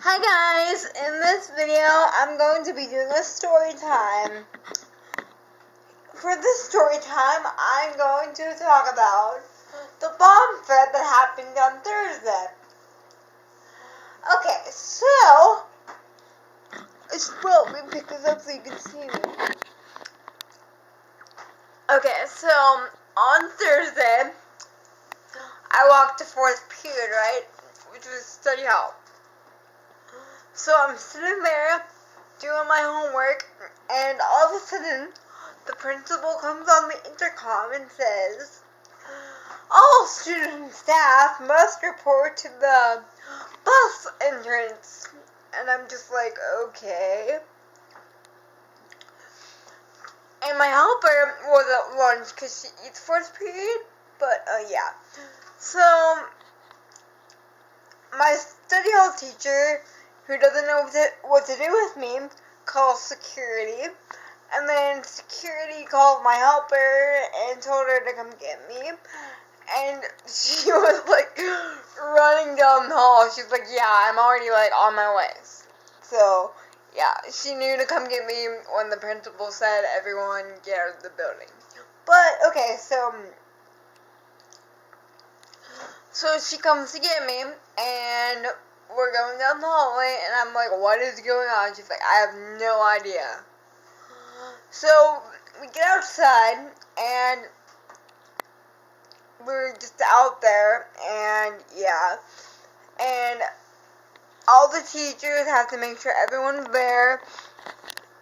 Hi guys, in this video I'm going to be doing a story time. For this story time, I'm going to talk about the bomb threat that happened on Thursday. Okay, so let me pick this up so you can see me. Okay, so on Thursday, I walked to fourth period, right? Which was study hall. So I'm sitting there doing my homework, and all of a sudden, the principal comes on the intercom and says, "All students and staff must report to the bus entrance." And I'm just like, okay. And my helper was at lunch because she eats first period, but yeah. So, my study hall teacher, who doesn't know what to do with me, calls security, and then security called my helper and told her to come get me, and she was like running down the hall. She's like, yeah, I'm already like on my way. So yeah, she knew to come get me when the principal said everyone get out of the building. But okay, so she comes to get me, and we're going down the hallway, and I'm like, what is going on? She's like, I have no idea. So we get outside, and we're just out there, and yeah, and all the teachers have to make sure everyone's there,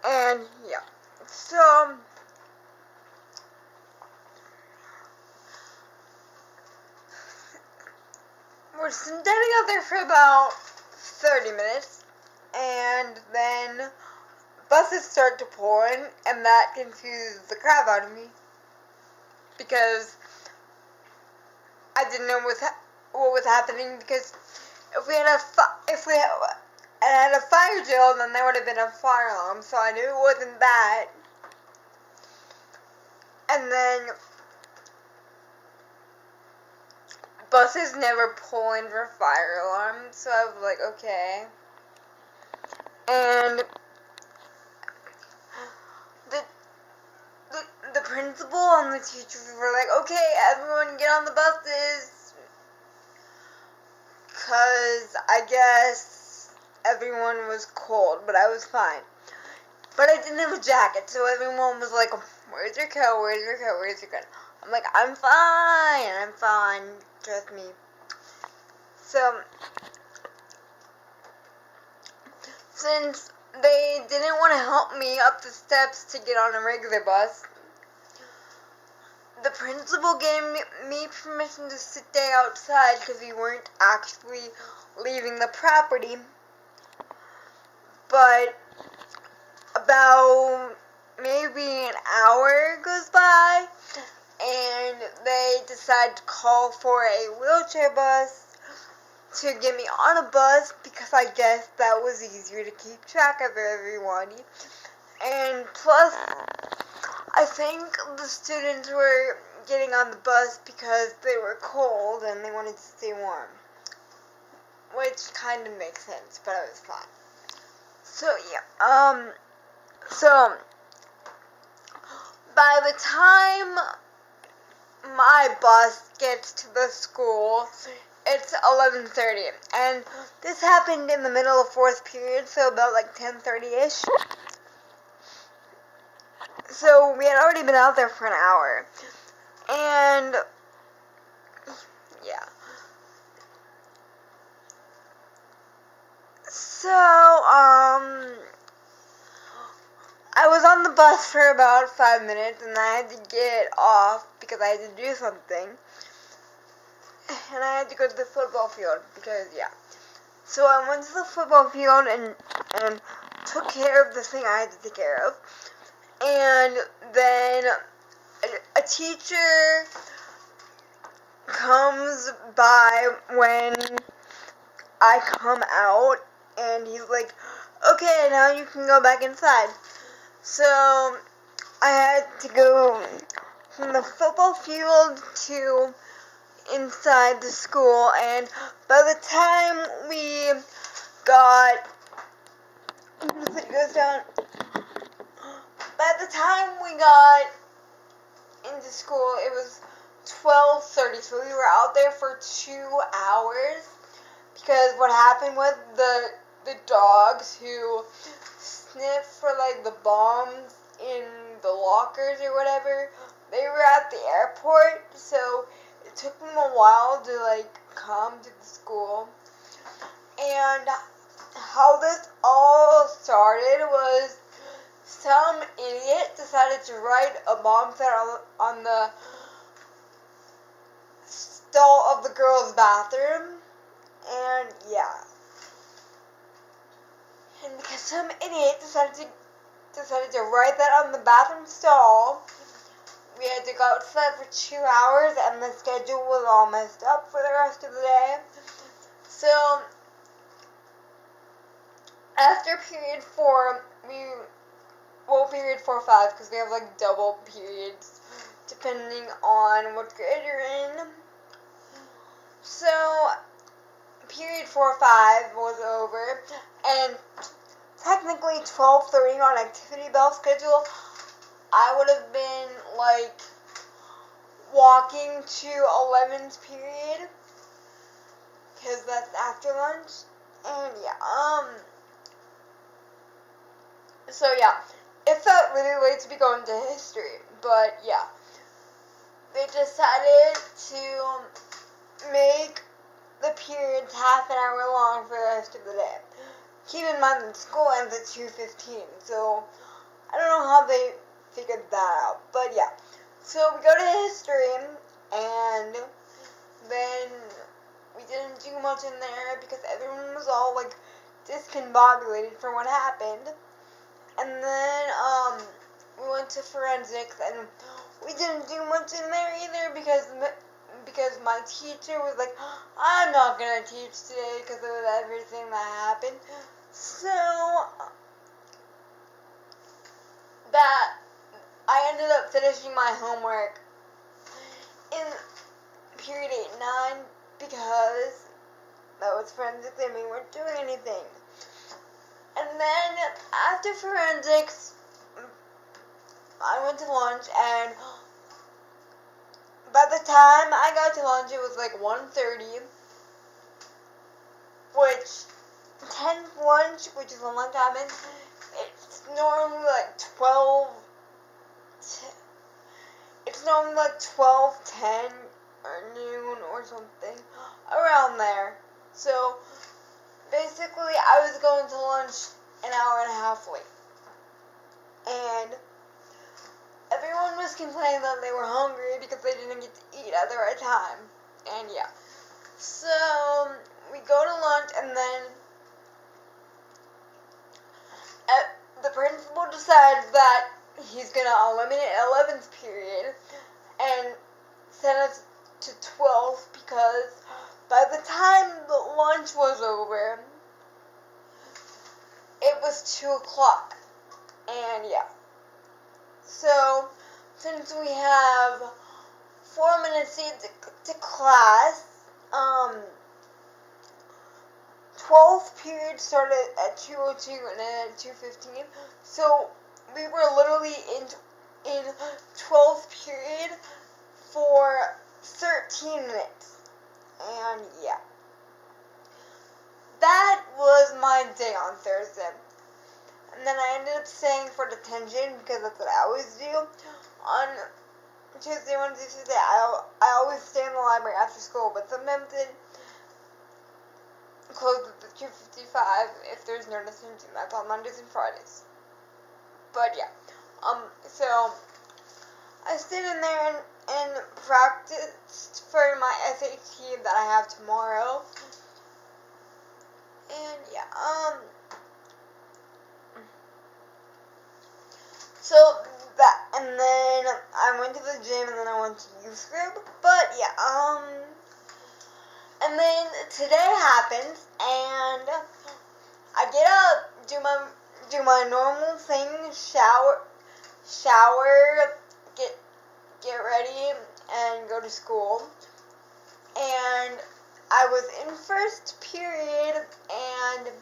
and yeah, so we're standing out there for about 30 minutes, and then buses start to pour in, and that confuses the crap out of me, because I didn't know what was happening, because if we had had a fire drill, then there would have been a fire alarm, so I knew it wasn't that. And then buses never pull in for fire alarms, so I was like, okay. And the principal and the teachers were like, okay, everyone get on the buses, because I guess everyone was cold, but I was fine. But I didn't have a jacket, so everyone was like, where's your coat, where's your coat, where's your coat? I'm like, I'm fine, trust me. So, since they didn't want to help me up the steps to get on a regular bus, the principal gave me permission to sit there outside because we weren't actually leaving the property. But about maybe an hour goes by, and they decide to call for a wheelchair bus to get me on a bus, because I guess that was easier to keep track of everyone. And plus, I think the students were getting on the bus because they were cold and they wanted to stay warm, which kind of makes sense, but I was fine. So yeah, so by the time my bus gets to the school, it's 11:30, and this happened in the middle of fourth period, so about like 10:30ish. So we had already been out there for an hour, and yeah. So I was on the bus for about 5 minutes, and I had to get off because I had to do something. And I had to go to the football field because, yeah. So I went to the football field and took care of the thing I had to take care of. And then a teacher comes by when I come out, and he's like, okay, now you can go back inside. So I had to go from the football field to inside the school, and by the time we got, the city goes down. By the time we got into school, it was 12:30, so we were out there for 2 hours, because what happened was the dogs who sniff for, like, the bombs in the lockers or whatever, they were at the airport, so it took them a while to, like, come to the school. And how this all started was some idiot decided to write a bomb threat on the stall of the girls' bathroom, and yeah. And because some idiot decided to write that on the bathroom stall, we had to go outside for 2 hours, and the schedule was all messed up for the rest of the day. So, after period 4, period 4 or 5, because we have, like, double periods, depending on what grade you're in. So, period 4 or 5 was over, and technically 12:30 on activity bell schedule, I would have been, like, walking to 11th period, because that's after lunch, and yeah, so yeah, it felt really late to be going to history, but yeah, they decided to make the periods half an hour long for the rest of the day. Keep in mind that school ends at 2:15, so I don't know how they figured that out, but yeah. So we go to history, and then we didn't do much in there because everyone was all, like, discombobulated from what happened. And then we went to forensics, and we didn't do much in there either because my teacher was like, I'm not gonna teach today because of everything that happened. So that I ended up finishing my homework in period 8-9 because that was forensics and we weren't doing anything. And then after forensics, I went to lunch, and by the time I got to lunch, it was like 1:30, which 10 lunch, which is when lunch happens, it's normally like 12:10 or noon or something, around there. So basically, I was going to lunch an hour and a half late. And everyone was complaining that they were hungry because they didn't get to eat at the right time. And yeah. So we go to lunch, and then the principal decides that he's going to eliminate 11th period and send us to 12th because by the time the lunch was over, it was 2 o'clock. And yeah. So, since we have 4 minutes to class, 12th period started at 2:02 and then at 2:15. So, we were literally in 12th period for 13 minutes. And yeah. That was my day on Thursday. And then I ended up staying for detention because that's what I always do. On Tuesday, Wednesday, Tuesday, I always stay in the library after school, but sometimes it closes at 2:55 if there's no detention. That's on Mondays and Fridays. But yeah, so I stayed in there and practiced for my SAT that I have tomorrow. And yeah, so that, and then I went to the gym, and then I went to youth group, but yeah, and then today happens, and I get up, do my normal thing, shower, get ready, and go to school, and I was in first period, and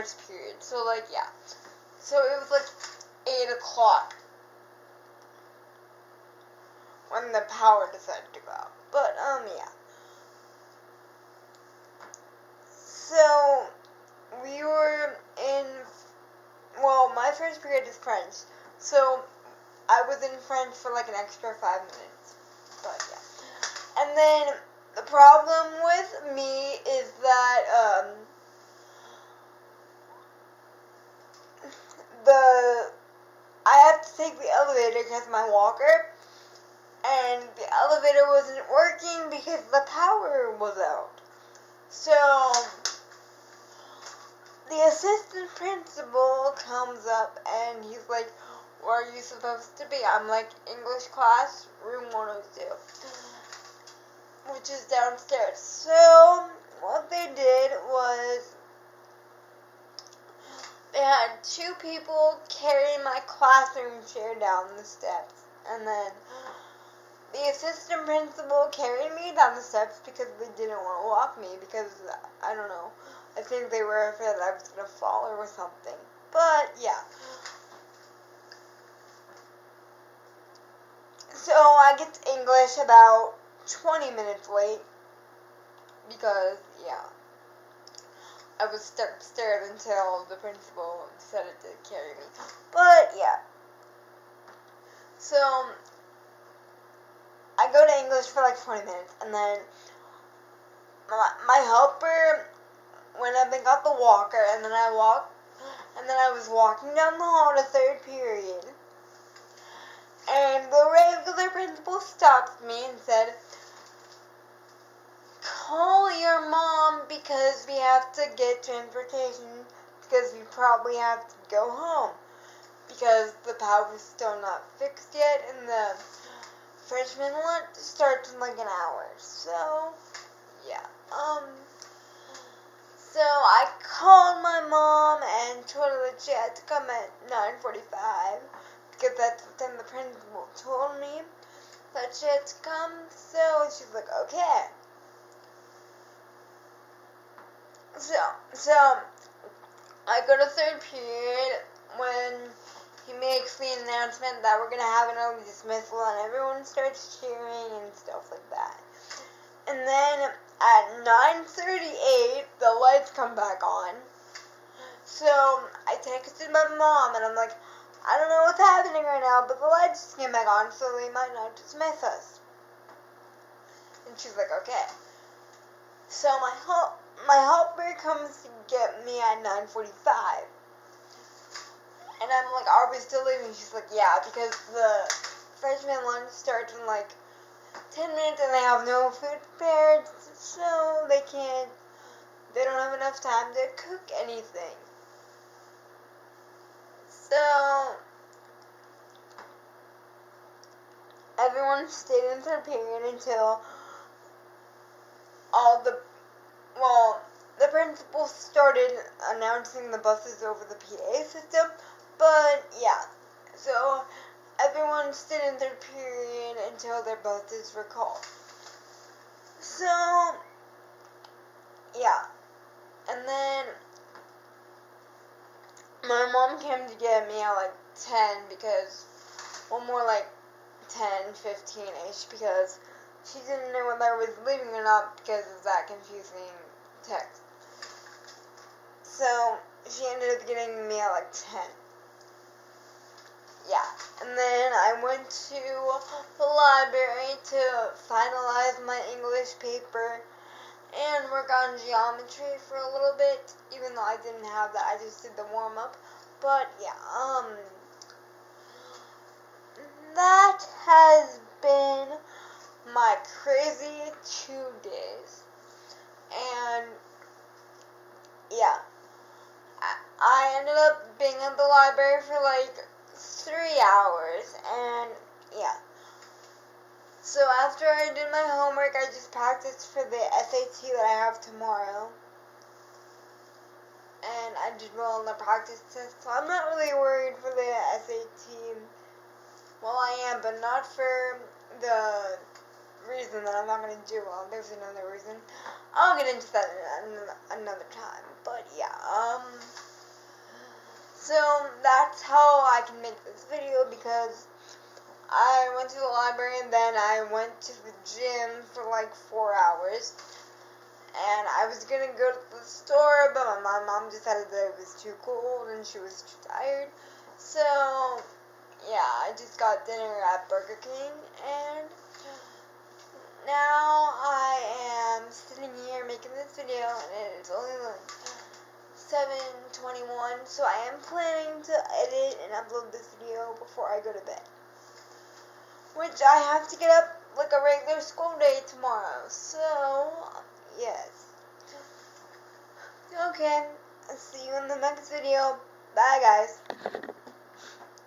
first period. So, like, yeah. So, it was, like, 8 o'clock when the power decided to go out. But, yeah. So, we were in, well, my first period is French. So, I was in French for, like, an extra 5 minutes. But, yeah. And then, the problem with me is that, I have to take the elevator because of my walker, and the elevator wasn't working because the power was out. So, the assistant principal comes up and he's like, where are you supposed to be? I'm like, English class, room 102, which is downstairs. So, what they did was, they had 2 people carrying my classroom chair down the steps, and then the assistant principal carried me down the steps because they didn't want to walk me because, I don't know, I think they were afraid that I was going to fall or something. But, yeah. So, I get to English about 20 minutes late because, yeah, I was stuck upstairs until the principal decided to carry me. But, yeah. So, I go to English for like 20 minutes, and then my helper went up and got the walker, and then I was walking down the hall to 3rd period, and the regular principal stopped me and said, call your mom because we have to get transportation because we probably have to go home because the power's still not fixed yet, and the freshman lunch starts in like an hour. So, yeah. So I called my mom and told her that she had to come at 9:45 because that's the time the principal told me that she had to come. So she's like, okay. So I go to 3rd period when he makes the announcement that we're going to have an early dismissal, and everyone starts cheering and stuff like that. And then at 9:38, the lights come back on. So I texted my mom, and I'm like, I don't know what's happening right now, but the lights just came back on, so they might not dismiss us. And she's like, okay. So my helper comes to get me at 9:45. And I'm like, are we still leaving? She's like, yeah, because the freshman lunch starts in like 10 minutes and they have no food prepared, so they don't have enough time to cook anything. So, everyone stayed in 3rd period until the principal started announcing the buses over the PA system, but yeah, so everyone stayed in 3rd period until their buses were called. So, yeah, and then my mom came to get me at like 10 because, well, more like 10, 15-ish, because she didn't know whether I was leaving or not because of that confusing text. So, she ended up getting me at like 10. Yeah, and then I went to the library to finalize my English paper and work on geometry for a little bit, even though I didn't have that, I just did the warm-up. But, yeah, that has been my crazy 2 days. And, yeah, I ended up being at the library for like 3 hours, and yeah. So after I did my homework, I just practiced for the SAT that I have tomorrow. And I did well on the practice test, so I'm not really worried for the SAT. Well, I am, but not for the reason that I'm not going to do well. There's another reason. I'll get into that another time. But yeah, So that's how I can make this video, because I went to the library and then I went to the gym for like 4 hours. And I was gonna go to the store, but my mom decided that it was too cold and she was too tired. So, yeah, I just got dinner at Burger King, and now I am sitting here making this video, and it's only like 7:21, so I am planning to edit and upload this video before I go to bed. Which I have to get up like a regular school day tomorrow, so, yes. Okay, I'll see you in the next video. Bye, guys.